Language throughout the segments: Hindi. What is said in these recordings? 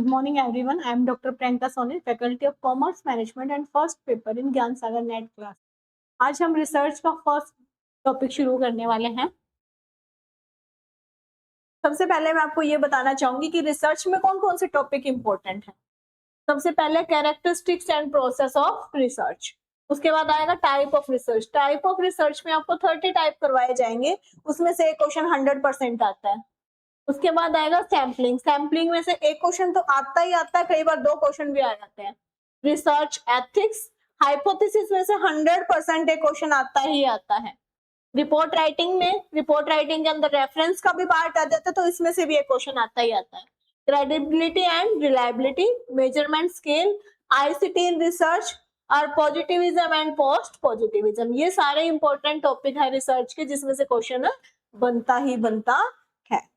Good morning everyone. I am Dr. Priyanka Soni, Faculty of Commerce Management and first paper in ज्ञान सागर नेट क्लास। आज हम रिसर्च का फर्स्ट टॉपिक शुरू करने वाले हैं। सबसे पहले मैं आपको ये बताना चाहूंगी कि रिसर्च में कौन कौन से टॉपिक इंपॉर्टेंट हैं। सबसे पहले characteristics and process of research, उसके बाद आएगा type of research. Type of research में आपको 30 टाइप करवाए जाएंगे, उसमें से एक क्वेश्चन 100% आता है। उसके बाद आएगा सैम्पलिंग। सैम्पलिंग में से एक क्वेश्चन तो आता ही आता है, कई बार 2 क्वेश्चन भी आ जाते हैं। रिसर्च एथिक्स, हाइपोथेसिस में से 100% एक क्वेश्चन आता ही आता है। रिपोर्ट राइटिंग में, रिपोर्ट राइटिंग के अंदर रेफरेंस का भी पार्ट आ जाता है, तो इसमें से भी एक क्वेश्चन आता ही आता है। Credibility and reliability, measurement scale, ICT in research और पॉजिटिविज्म एंड पोस्ट पॉजिटिविज्म, ये सारे इंपॉर्टेंट टॉपिक है रिसर्च के, जिसमें से क्वेश्चन बनता ही बनता है।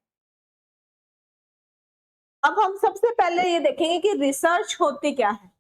अब हम सबसे पहले ये देखेंगे कि रिसर्च होती क्या है।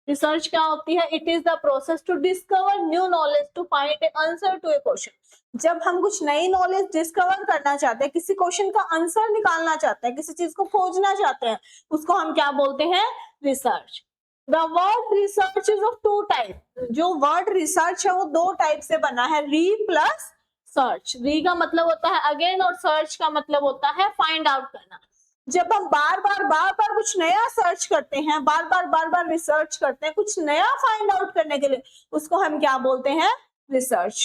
रिसर्च क्या होती है? It is the process to discover new knowledge to find a answer to a question. जब हम कुछ नई नॉलेज डिस्कवर करना चाहते हैं, किसी क्वेश्चन का आंसर निकालना चाहते हैं, किसी चीज को खोजना चाहते हैं, उसको हम क्या बोलते हैं? Research. The word research is of 2 type. जो वर्ड रिसर्च है वो 2 टाइप से बना है, री प्लस सर्च। री का मतलब होता है अगेन और सर्च का मतलब होता है फाइंड आउट करना। जब हम बार बार कुछ नया सर्च करते हैं, बार बार रिसर्च करते हैं कुछ नया फाइंड आउट करने के लिए, उसको हम क्या बोलते हैं? रिसर्च।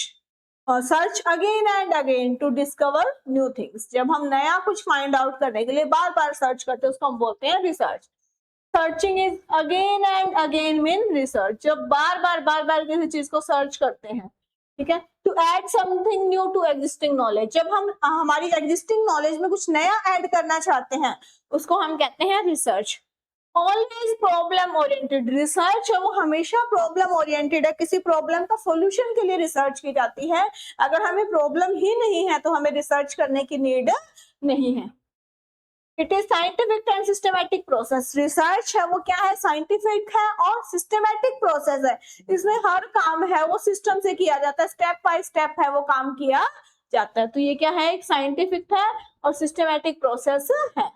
और search again and again to discover new things. जब हम नया कुछ फाइंड आउट करने के लिए बार बार सर्च करते हैं, उसको हम बोलते हैं research. Searching is again and again mean research. जब बार बार किसी चीज को सर्च करते हैं, ठीक है। To add something new to existing knowledge, जब हम हमारी एग्जिस्टिंग नॉलेज में कुछ नया ऐड करना चाहते हैं, उसको हम कहते हैं research. Always problem oriented, research है वो हमेशा प्रॉब्लम ओरिएंटेड है। किसी प्रॉब्लम का सॉल्यूशन के लिए रिसर्च की जाती है। अगर हमें प्रॉब्लम ही नहीं है तो हमें रिसर्च करने की नीड नहीं है। It is scientific and systematic process. Research है वो क्या है? साइंटिफिक है और सिस्टमैटिक प्रोसेस है। इसमें हर काम है वो सिस्टम से किया जाता है, स्टेप बाय स्टेप है वो काम किया जाता है। तो ये क्या है? एक साइंटिफिक है और सिस्टमैटिक प्रोसेस है।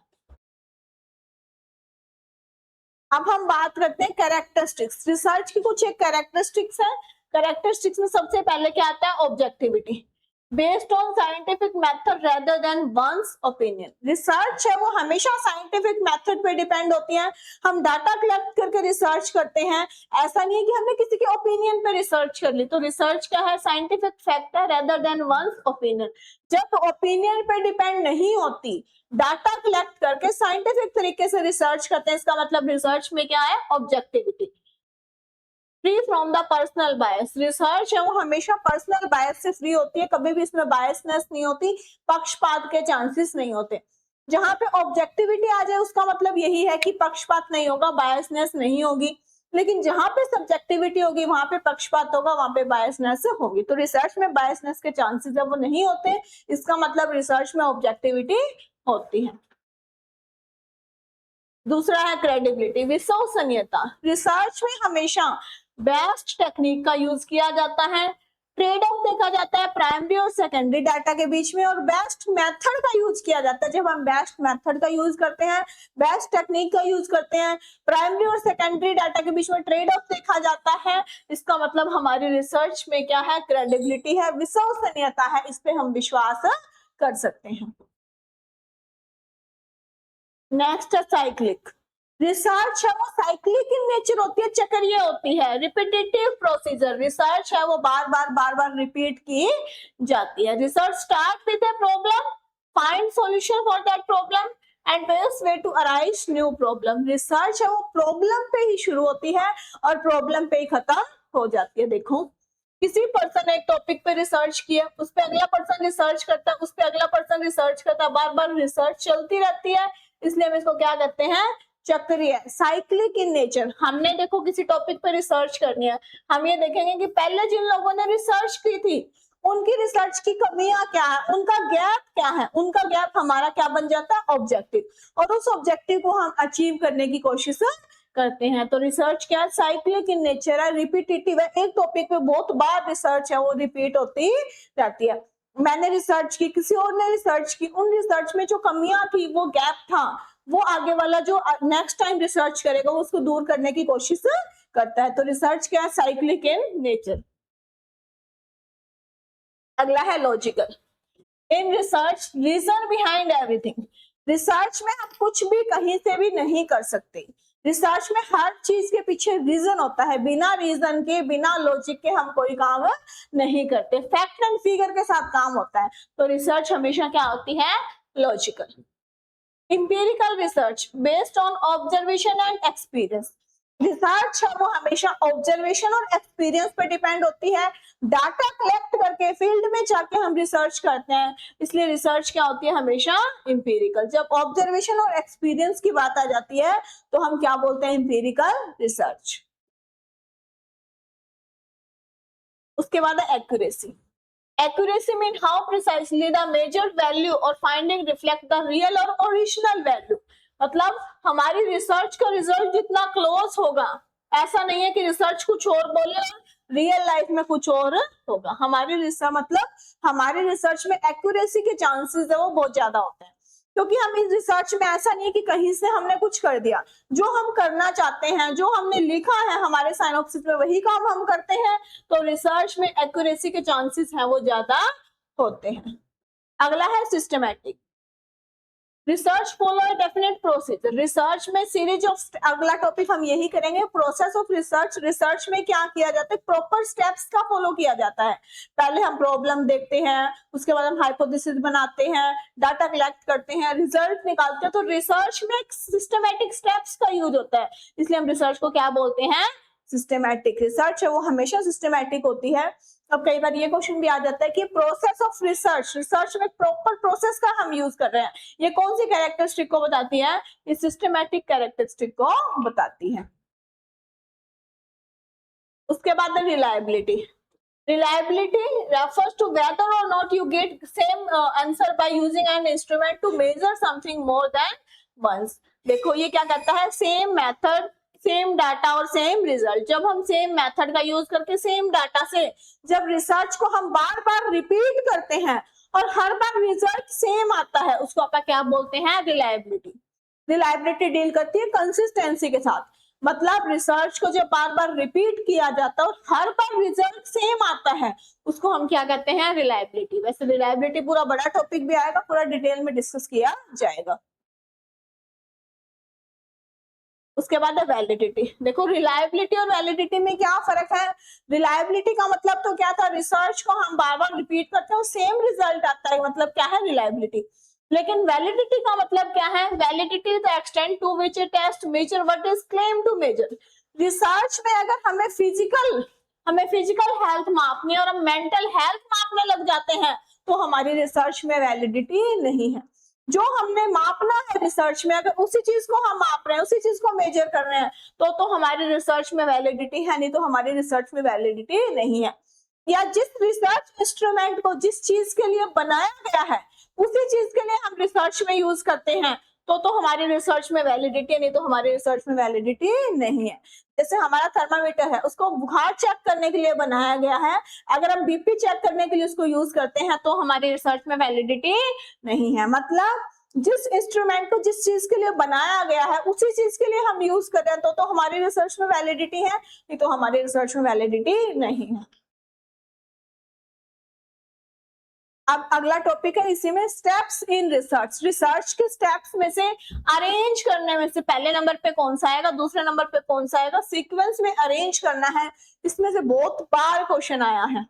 अब हम बात करते हैं कैरेक्टरिस्टिक्स। रिसर्च की कुछ एक कैरेक्टरिस्टिक्स है। कैरेक्टरिस्टिक्स में सबसे पहले क्या आता है? Objectivity, based on scientific method rather than once opinion. Research है वो हमेशा साइंटिफिक मेथड पे डिपेंड होती है। हम डाटा कलेक्ट करके रिसर्च करते हैं, ऐसा नहीं है कि हमने किसी के ओपिनियन पे रिसर्च कर ली। तो रिसर्च क्या है? साइंटिफिक फैक्ट है रेदर देन वंस ओपिनियन। जब ओपिनियन पे डिपेंड नहीं होती, डाटा कलेक्ट करके साइंटिफिक तरीके से रिसर्च करते हैं, इसका मतलब रिसर्च में क्या है? Objectivity. Free from the personal bias, research है वो हमेशा पर्सनल बायस से फ्री होती है, कभी भी इसमें बायसनेस नहीं होती, पक्षपात के चांसेस नहीं होते। जहां पे ऑब्जेक्टिविटी आ जाए उसका मतलब यही है कि पक्षपात नहीं होगा, बायसनेस नहीं होगी। लेकिन जहां पे सब्जेक्टिविटी होगी वहां पे पक्षपात होगा, वहां पे बायसनेस होगी। तो रिसर्च में बायसनेस के चांसेस है वो नहीं होते, इसका मतलब रिसर्च में ऑब्जेक्टिविटी होती है। दूसरा है क्रेडिबिलिटी, विश्वसनीयता। रिसर्च में हमेशा बेस्ट टेक्निक का यूज किया जाता है। ट्रेड ऑफ देखा जाता है प्राइमरी और सेकेंडरी डाटा के बीच में, और बेस्ट मेथड का यूज किया जाता है। जब हम बेस्ट मेथड का यूज करते हैं, बेस्ट टेक्निक का यूज करते हैं, प्राइमरी और सेकेंडरी डाटा के बीच में ट्रेड ऑफ देखा जाता है, इसका मतलब हमारी रिसर्च में क्या है? क्रेडिबिलिटी है, विश्वसनीयता है, इस पे हम विश्वास कर सकते हैं। नेक्स्ट है साइक्लिक। रिसर्च है वो साइक्लिक इन नेचर होती है, चक्रीय होती है। रिपीटेटिव प्रोसीजर, रिसर्च है वो बार बार रिपीट की जाती है। Research start with a problem, find solution for that problem and best way to arise new problem. Research है वो प्रॉब्लम पे ही शुरू होती है और प्रॉब्लम पे ही खत्म हो जाती है। देखो, किसी पर्सन ने एक टॉपिक पे रिसर्च किया, उस पे अगला पर्सन रिसर्च करता है, उस पे अगला पर्सन रिसर्च करता है, बार बार रिसर्च चलती रहती है, इसलिए हम इसको क्या कहते हैं? चक्रीय, साइक्लिक इन नेचर। हमने देखो किसी टॉपिक पे रिसर्च करनी है, हम ये देखेंगे कि पहले जिन लोगों ने रिसर्च की थी उनकी रिसर्च की कमियां क्या है, उनका गैप क्या है, उनका गैप हमारा क्या बन जाता है? ऑब्जेक्टिव, और उस ऑब्जेक्टिव को हम अचीव करने की कोशिश करते हैं। तो रिसर्च क्या है? साइक्लिक इन नेचर है, रिपीटेटिव है, एक टॉपिक पे बहुत बार रिसर्च है वो रिपीट होती रहती है। मैंने रिसर्च की, किसी और ने रिसर्च की, उन रिसर्च में जो कमियां थी, वो गैप था, वो आगे वाला जो नेक्स्ट टाइम रिसर्च करेगा वो उसको दूर करने की कोशिश करता है। तो रिसर्च क्या है? Cyclic in nature. अगला है logical. In research reason behind everything. Research में हम कुछ भी कहीं से भी नहीं कर सकते। रिसर्च में हर चीज के पीछे रीजन होता है, बिना रीजन के बिना लॉजिक के हम कोई काम नहीं करते। फैक्ट एंड फिगर के साथ काम होता है। तो रिसर्च हमेशा क्या होती है? Logical. Empirical research based on observation and experience. Research है वो हमेशा ऑब्जर्वेशन और एक्सपीरियंस पे डिपेंड होती है। डाटा कलेक्ट करके फील्ड में जाके हम रिसर्च करते हैं, इसलिए रिसर्च क्या होती है? हमेशा इंपेरिकल। जब ऑब्जर्वेशन और एक्सपीरियंस की बात आ जाती है तो हम क्या बोलते हैं? Empirical research. उसके बाद है accuracy. Accuracy means how precisely the measured value or finding reflect the real or original value। मतलब हमारी रिसर्च का रिजल्ट जितना क्लोज होगा, ऐसा नहीं है कि रिसर्च कुछ और बोले और रियल लाइफ में कुछ और होगा। हमारी रिसर्च मतलब हमारी रिसर्च में एक्यूरेसी के चांसेस है वो बहुत ज्यादा होते हैं, क्योंकि हम इस रिसर्च में ऐसा नहीं है कि कहीं से हमने कुछ कर दिया। जो हम करना चाहते हैं, जो हमने लिखा है हमारे साइनॉप्सिस में, वही काम हम करते हैं। तो रिसर्च में एक्यूरेसी के चांसेस हैं वो ज्यादा होते हैं। अगला है systematic. Research follow a definite process. Research में सीरीज ऑफ, अगला टॉपिक हम यही करेंगे, प्रोसेस ऑफ रिसर्च। रिसर्च में क्या किया जाता है? प्रॉपर स्टेप्स का फॉलो किया जाता है। पहले हम प्रॉब्लम देखते हैं, उसके बाद हम हाइपोथेसिस बनाते हैं, डाटा कलेक्ट करते हैं, रिजल्ट निकालते हैं। तो रिसर्च में सिस्टमैटिक स्टेप्स का यूज होता है, इसलिए हम रिसर्च को क्या बोलते हैं? सिस्टमैटिक। रिसर्च है वो हमेशा सिस्टमैटिक होती है। अब कई बार ये क्वेश्चन भी आ जाता है कि प्रोसेस ऑफ रिसर्च, रिसर्च में प्रॉपर प्रोसेस का हम यूज कर रहे हैं, ये कौन सी कैरेक्टरिस्टिक को बताती है? ये सिस्टमैटिक कैरेक्टरिस्टिक को बताती है। उसके बाद reliability. Reliability refers to whether or not you get same answer by using an instrument to measure something more than once। देखो ये क्या कहता है? सेम मेथड, सेम डाटा और सेम रिजल्ट। जब हम सेम मेथड का यूज करके सेम डाटा से जब रिसर्च को हम बार बार रिपीट करते हैं और हर बार रिजल्ट सेम आता है, उसको अपन क्या बोलते हैं? रिलायबिलिटी। रिलायबिलिटी डील करती है कंसिस्टेंसी के साथ। मतलब रिसर्च को जब बार बार रिपीट किया जाता है और हर बार रिजल्ट सेम आता है, उसको हम क्या कहते हैं? रिलायबिलिटी। वैसे रिलायबिलिटी पूरा बड़ा टॉपिक भी आएगा, पूरा डिटेल में डिस्कस किया जाएगा। उसके बाद है वैलिडिटी। देखो रिलायबिलिटी और वैलिडिटी में क्या फर्क है? रिलायबिलिटी का मतलब तो क्या था? रिसर्च को हम बार बार रिपीट करते हैं, सेम रिजल्ट आता है, मतलब क्या है? रिलायबिलिटी। लेकिन वैलिडिटी का मतलब क्या है? Validity the extent to which a test measure what is claim to measure. Research में अगर हमें फिजिकल हेल्थ मापनी और हम मेंटल हेल्थ मापने लग जाते हैं तो हमारी रिसर्च में वैलिडिटी नहीं है। जो हमने मापना है रिसर्च में, अगर उसी चीज को हम माप रहे हैं, उसी चीज को मेजर कर रहे हैं, तो हमारी रिसर्च में वैलिडिटी है, नहीं तो हमारी रिसर्च में वैलिडिटी नहीं है। या जिस रिसर्च इंस्ट्रूमेंट को जिस चीज के लिए बनाया गया है उसी चीज के लिए हम रिसर्च में यूज करते हैं, तो हमारी रिसर्च में वैलिडिटी है, नहीं तो हमारी रिसर्च में वैलिडिटी नहीं है। जैसे हमारा थर्मामीटर है, उसको बुखार चेक करने के लिए बनाया गया है, अगर हम बीपी चेक करने के लिए उसको यूज करते हैं तो हमारी रिसर्च में वैलिडिटी नहीं है। मतलब जिस इंस्ट्रूमेंट को जिस चीज के लिए बनाया गया है उसी चीज के लिए हम यूज कर रहे हैं, तो हमारी रिसर्च में वैलिडिटी है, नहीं तो हमारी रिसर्च में वैलिडिटी नहीं है। अब अगला टॉपिक है इसी में स्टेप्स इन रिसर्च। रिसर्च के स्टेप्स में से अरेंज करने में से पहले नंबर पे कौन सा आएगा, दूसरे नंबर पे कौन सा आएगा, सीक्वेंस में अरेंज करना है। इसमें से बहुत बार क्वेश्चन आया है।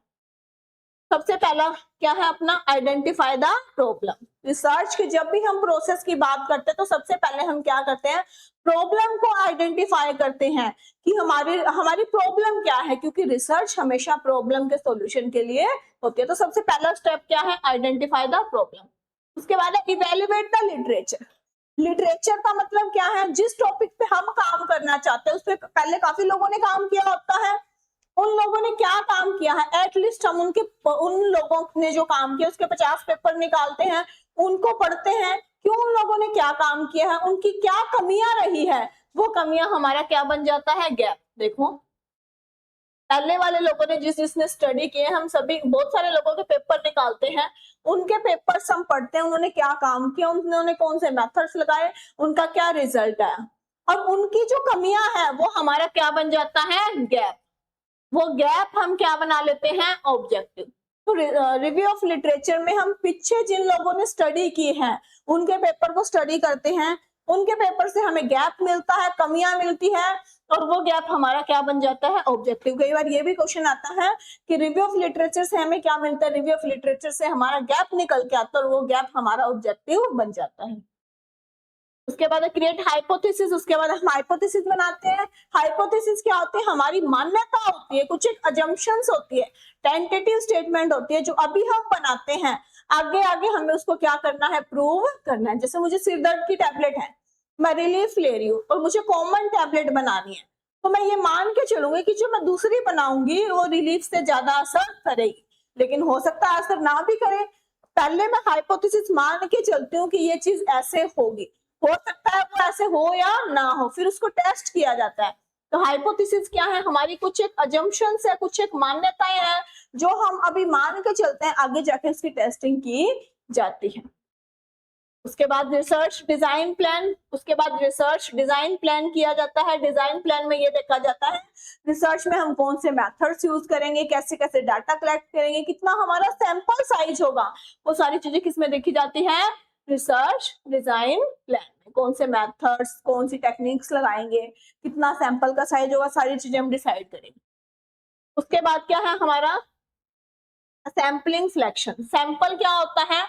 सबसे पहला क्या है अपना? Identify the problem. रिसर्च के जब भी हम प्रोसेस की बात करते हैं तो सबसे पहले हम क्या करते हैं? प्रॉब्लम को आइडेंटिफाई करते हैं कि हमारी प्रॉब्लम क्या है, क्योंकि रिसर्च हमेशा प्रॉब्लम के सॉल्यूशन के लिए होती है। तो सबसे पहला स्टेप क्या है? Identify the problem. उसके बाद है इवेल्युएट द लिटरेचर। लिटरेचर का मतलब क्या है? जिस टॉपिक पे हम काम करना चाहते हैं उस पर पहले काफी लोगों ने काम किया होता है, उन लोगों ने क्या काम किया है, एटलीस्ट हम उन लोगों ने जो काम किया उसके 50 पेपर निकालते हैं, उनको पढ़ते हैं कि उन लोगों ने क्या काम किया है, उनकी क्या कमियां रही है, वो कमियां हमारा क्या बन जाता है? गैप। देखो पहले वाले लोगों ने जिसने स्टडी किए, हम सभी बहुत सारे लोगों के पेपर निकालते हैं, उनके पेपर्स हम पढ़ते हैं, उन्होंने क्या काम किया, उन्होंने कौन से मेथड्स लगाए, उनका क्या रिजल्ट आया, और उनकी जो कमियां हैं वो हमारा क्या बन जाता है, गैप। वो गैप हम क्या बना लेते हैं, ऑब्जेक्टिव। तो रिव्यू ऑफ लिटरेचर में हम पीछे जिन लोगों ने स्टडी की है उनके पेपर को स्टडी करते हैं, उनके पेपर से हमें गैप मिलता है, कमियां मिलती है, और वो गैप हमारा क्या बन जाता है, ऑब्जेक्टिव। कई बार ये भी क्वेश्चन आता है कि रिव्यू ऑफ लिटरेचर से हमें क्या मिलता है, रिव्यू ऑफ लिटरेचर से हमारा गैप निकल के आता है और वो गैप हमारा ऑब्जेक्टिव बन जाता है। उसके बाद क्रिएट हाइपोथेसिस, उसके बाद हम हाइपोथेसिस बनाते हैं। हाइपोथेसिस क्या होती है, हमारी मान्यता होती है, कुछ एक अजम्पशंस होती है, टेंटेटिव स्टेटमेंट होती है जो अभी हम बनाते हैं, आगे आगे हमें उसको क्या करना है, प्रूव करना है। जैसे मुझे सिर दर्द की टैबलेट है, मैं रिलीफ ले रही हूँ और मुझे कॉमन टैबलेट बनानी है, तो मैं ये मान के चलूंगी कि जो मैं दूसरी बनाऊंगी वो रिलीफ से ज्यादा असर करेगी, लेकिन हो सकता है असर ना भी करे। पहले मैं हाइपोथेसिस मान के चलती हूँ कि ये चीज ऐसे होगी, हो सकता है वो ऐसे हो या ना हो, फिर उसको टेस्ट किया जाता है। तो हाइपोथेसिस क्या है, हमारी कुछ एक अजम्पशंस है, कुछ एक मान्यताएं हैं जो हम अभी मान के चलते हैं, आगे जाके उसकी टेस्टिंग की जाती है। उसके बाद रिसर्च डिजाइन प्लान, उसके बाद रिसर्च डिजाइन प्लान किया जाता है। डिजाइन प्लान में ये देखा जाता है रिसर्च में हम कौन से मेथड्स यूज करेंगे, कैसे कैसे डाटा कलेक्ट करेंगे, कितना हमारा सैंपल साइज होगा, वो सारी चीजें किसमें देखी जाती है, रिसर्च डिजाइन प्लान में। कौन से मेथड्स, कौन सी टेक्निक्स लगाएंगे, कितना सैंपल का साइज होगा, सारी चीजें हम डिसाइड करेंगे। उसके बाद क्या है हमारा सैंपलिंग सिलेक्शन। सैंपल क्या होता है,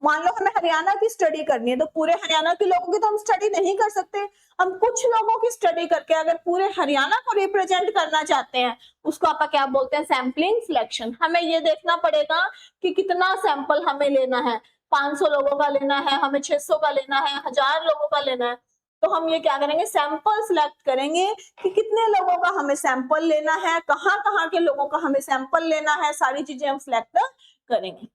मान लो हमें हरियाणा की स्टडी करनी है, तो पूरे हरियाणा के लोगों की तो हम स्टडी नहीं कर सकते, हम कुछ लोगों की स्टडी करके अगर पूरे हरियाणा को रिप्रेजेंट करना चाहते हैं, उसको आप क्या बोलते हैं, सैंपलिंग सिलेक्शन। हमें ये देखना पड़ेगा कि कितना सैंपल हमें लेना है, 500 लोगों का लेना है, हमें 600 का लेना है, 1000 लोगों का लेना है, तो हम ये क्या करेंगे, सैंपल सिलेक्ट करेंगे कि कितने लोगों का हमें सैंपल लेना है, कहाँ कहाँ के लोगों का हमें सैंपल लेना है, सारी चीजें हम सिलेक्ट करेंगे।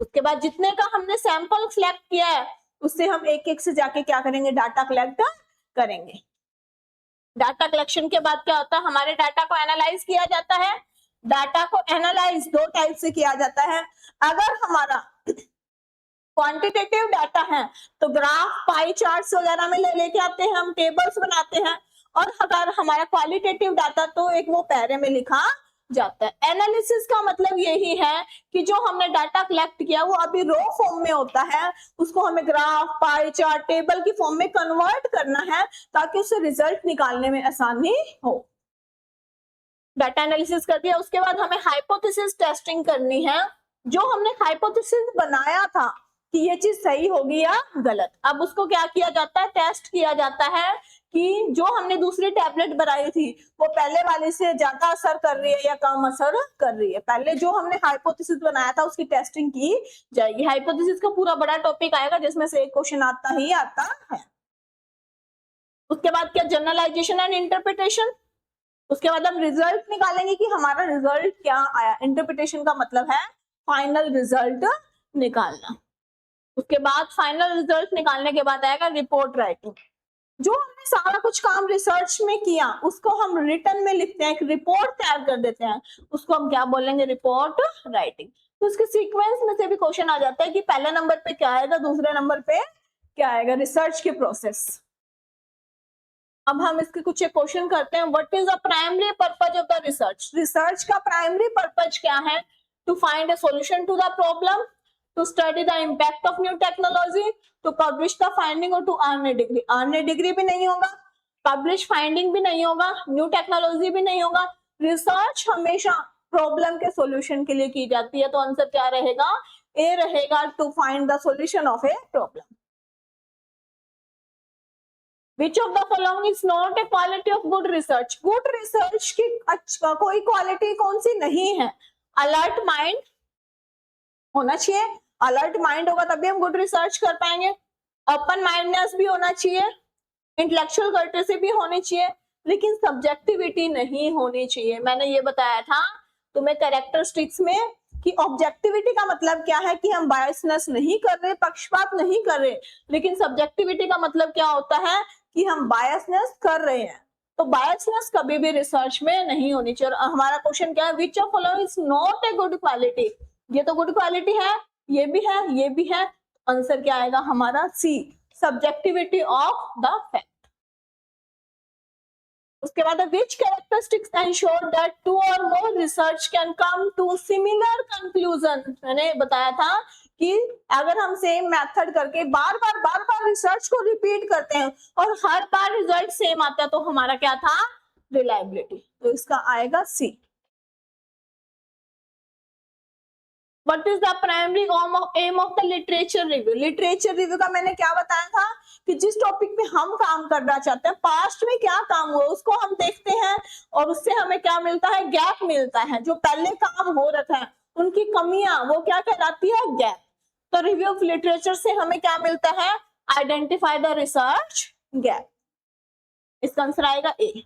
उसके बाद जितने का हमने सैंपल सिलेक्ट किया है उससे हम एक एक से जाके क्या करेंगे, डाटा कलेक्ट करेंगे। डाटा कलेक्शन के बाद क्या होता है, हमारे डाटा को एनालाइज किया जाता है। डाटा को एनालाइज दो टाइप से किया जाता है। अगर हमारा क्वांटिटेटिव डाटा है तो ग्राफ, पाई चार्ट्स वगैरह में लेके आते हैं, हम टेबल्स बनाते हैं, और अगर हमारा क्वालिटेटिव डाटा तो एक वो पैरे में लिखा जाता है। एनालिसिस का मतलब यही है कि जो हमने डाटा कलेक्ट किया वो अभी रो फॉर्म में होता है, उसको हमें ग्राफ, पाई चार्ट, टेबल की फॉर्म में कन्वर्ट करना है ताकि उससे रिजल्ट निकालने में आसानी हो। डाटा एनालिसिस कर दिया, उसके बाद हमें हाइपोथेसिस टेस्टिंग करनी है। जो हमने हाइपोथेसिस बनाया था कि ये चीज सही होगी या गलत, अब उसको क्या किया जाता है, टेस्ट किया जाता है कि जो हमने दूसरी टैबलेट बनाई थी वो पहले वाले से ज्यादा असर कर रही है या कम असर कर रही है। पहले जो हमने हाइपोथेसिस बनाया था उसकी टेस्टिंग की जाएगी। हाइपोथेसिस का पूरा बड़ा टॉपिक आएगा जिसमें से एक क्वेश्चन आता ही आता है। उसके बाद क्या, जनरलाइजेशन एंड इंटरप्रिटेशन। उसके बाद हम रिजल्ट निकालेंगे कि हमारा रिजल्ट क्या आया। इंटरप्रिटेशन का मतलब है फाइनल रिजल्ट निकालना। उसके बाद फाइनल रिजल्ट निकालने के बाद आएगा रिपोर्ट राइटिंग। जो हमने सारा कुछ काम रिसर्च में किया उसको हम रिटर्न में लिखते हैं, एक रिपोर्ट तैयार कर देते हैं, उसको हम क्या बोलेंगे, रिपोर्ट राइटिंग। तो उसके सीक्वेंस में से भी क्वेश्चन आ जाता है कि पहले नंबर पे क्या आएगा, दूसरे नंबर पे क्या आएगा, रिसर्च की प्रोसेस। अब हम इसके कुछ क्वेश्चन करते हैं। What is the primary purpose of the research. Research का प्राइमरी पर्पज क्या है, to find a solution to the problem, to study the impact of new technology, to publish the finding और to earn a degree। earn a degree भी नहीं होगा, publish finding भी नहीं होगा, new technology भी नहीं होगा। रिसर्च हमेशा प्रॉब्लम के सॉल्यूशन के लिए की जाती है, तो आंसर क्या रहेगा, ए रहेगा, to find the solution of a problem. Which of the following is not a quality of good research। good research की कोई क्वालिटी कौन सी नहीं है। अलर्ट माइंड होना चाहिए, अलर्ट माइंड होगा तभी हम गुड रिसर्च कर पाएंगे। ओपन माइंडनेस भी होना चाहिए, इंटेलेक्चुअल कर्टेसी भी होनी चाहिए, लेकिन सब्जेक्टिविटी नहीं होनी चाहिए। मैंने ये बताया था तुम्हें कैरेक्टरिस्टिक्स में कि ऑब्जेक्टिविटी का मतलब क्या है कि हम बायसनेस नहीं कर रहे, पक्षपात नहीं कर रहे, लेकिन सब्जेक्टिविटी का मतलब क्या होता है कि हम बायसनेस कर रहे हैं। तो बायसनेस कभी भी रिसर्च में नहीं होनी चाहिए। और हमारा क्वेश्चन क्या है, which of following is not a good quality, ये तो गुड क्वालिटी है, ये भी है, ये भी है, आंसर क्या आएगा हमारा C, subjectivity of the fact. उसके बाद which characteristics ensure that two और more research can come to similar conclusion, मैंने बताया था कि अगर हम सेम मेथड करके बार बार रिसर्च को रिपीट करते हैं और हर बार रिजल्ट सेम आता है तो हमारा क्या था, रिलायबिलिटी, तो इसका आएगा सी। What is the primary aim of the literature review? Literature review का मैंने क्या बताया था कि जिस टॉपिक पे हम काम करना चाहते हैं, पास्ट में क्या काम हुआ उसको हम देखते हैं और उससे हमें क्या मिलता है, गैप मिलता है। जो पहले काम हो रखा है उनकी कमियां, वो क्या कहलाती है, गैप। तो रिव्यू ऑफ लिटरेचर से हमें क्या मिलता है, आइडेंटिफाई द रिसर्च गैप। इसका आंसर आएगा ए।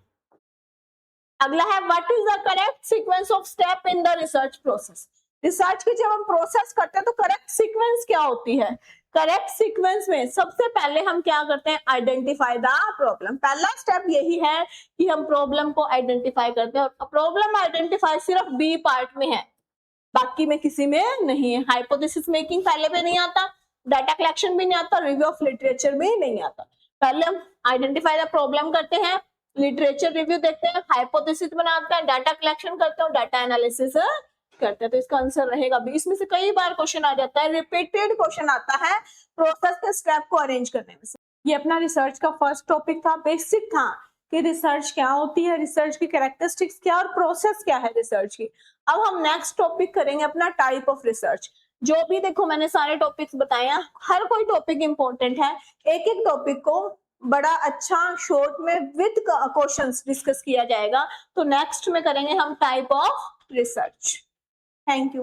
अगला है what is the correct sequence of step in the research process. Research की जब हम प्रोसेस करते हैं तो करेक्ट सीक्वेंस क्या होती है, करेक्ट सीक्वेंस में सबसे पहले हम क्या करते हैं, आइडेंटिफाई द प्रॉब्लम। पहला स्टेप यही है कि हम प्रॉब्लम को आइडेंटिफाई करते हैं, और प्रॉब्लम आइडेंटिफाई सिर्फ बी पार्ट में है, बाकी में किसी में नहीं है। हाइपोथेसिस मेकिंग पहले भी नहीं आता, डाटा कलेक्शन भी नहीं आता, रिव्यू ऑफ लिटरेचर भी नहीं आता। पहले हम आइडेंटिफाई द प्रॉब्लम करते हैं, लिटरेचर रिव्यू देखते हैं, हाइपोथेसिस बनाते हैं, डाटा कलेक्शन करते हैं, डाटा एनालिसिस करते हैं। तो इसका आंसर रहेगा बी। इसमें से कई बार क्वेश्चन आ जाता है, रिपीटेड क्वेश्चन आता है प्रोसेस के स्टेप को अरेंज करने में। ये अपना रिसर्च का फर्स्ट टॉपिक था, बेसिक था कि रिसर्च क्या होती है, रिसर्च की कैरेक्टरिस्टिक्स क्या और प्रोसेस क्या है रिसर्च की। अब हम नेक्स्ट टॉपिक करेंगे अपना टाइप ऑफ रिसर्च। जो भी देखो मैंने सारे टॉपिक्स बताए हैं, हर कोई टॉपिक इंपॉर्टेंट है, एक एक टॉपिक को बड़ा अच्छा शॉर्ट में विद क्वेश्चंस डिस्कस किया जाएगा। तो नेक्स्ट में करेंगे हम type of research. Thank you.